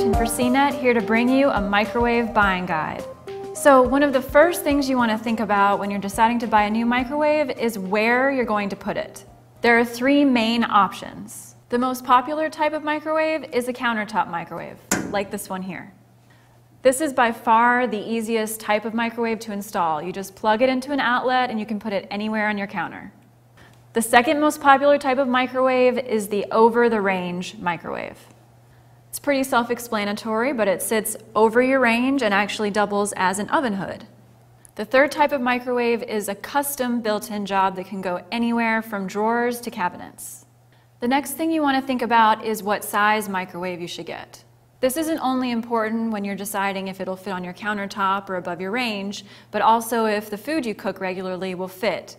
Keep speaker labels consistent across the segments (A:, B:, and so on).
A: Woolerton for CNET, here to bring you a microwave buying guide. So one of the first things you want to think about when you're deciding to buy a new microwave is where you're going to put it. There are three main options. The most popular type of microwave is a countertop microwave, like this one here. This is by far the easiest type of microwave to install. You just plug it into an outlet and you can put it anywhere on your counter. The second most popular type of microwave is the over-the-range microwave. It's pretty self-explanatory, but it sits over your range and actually doubles as an oven hood. The third type of microwave is a custom built-in job that can go anywhere from drawers to cabinets. The next thing you want to think about is what size microwave you should get. This isn't only important when you're deciding if it'll fit on your countertop or above your range, but also if the food you cook regularly will fit.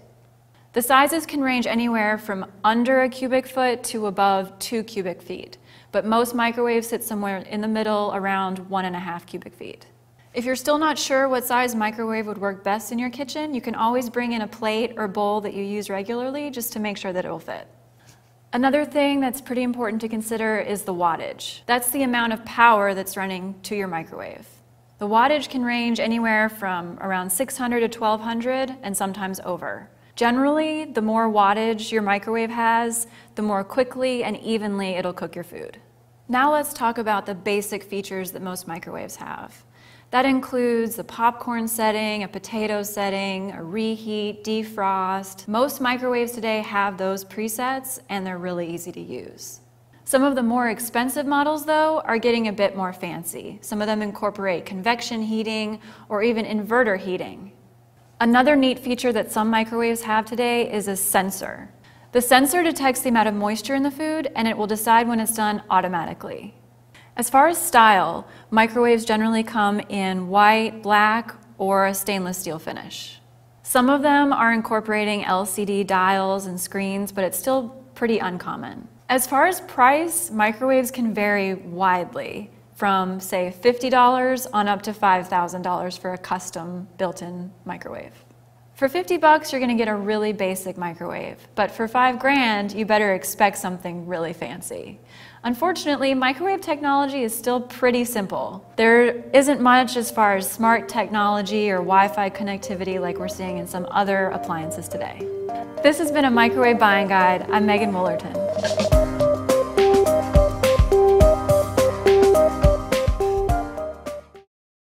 A: The sizes can range anywhere from under a cubic foot to above 2 cubic feet, but most microwaves sit somewhere in the middle around 1.5 cubic feet. If you're still not sure what size microwave would work best in your kitchen, you can always bring in a plate or bowl that you use regularly just to make sure that it will fit. Another thing that's pretty important to consider is the wattage. That's the amount of power that's running to your microwave. The wattage can range anywhere from around 600 to 1200 and sometimes over. Generally, the more wattage your microwave has, the more quickly and evenly it'll cook your food. Now let's talk about the basic features that most microwaves have. That includes the popcorn setting, a potato setting, a reheat, defrost. Most microwaves today have those presets and they're really easy to use. Some of the more expensive models, though, are getting a bit more fancy. Some of them incorporate convection heating or even inverter heating. Another neat feature that some microwaves have today is a sensor. The sensor detects the amount of moisture in the food and it will decide when it's done automatically. As far as style, microwaves generally come in white, black, or a stainless steel finish. Some of them are incorporating LCD dials and screens, but it's still pretty uncommon. As far as price, microwaves can vary widely, from say $50 on up to $5,000 for a custom built-in microwave. For 50 bucks, you're gonna get a really basic microwave, but for 5 grand, you better expect something really fancy. Unfortunately, microwave technology is still pretty simple. There isn't much as far as smart technology or Wi-Fi connectivity like we're seeing in some other appliances today. This has been a Microwave Buying Guide. I'm Megan Woolerton.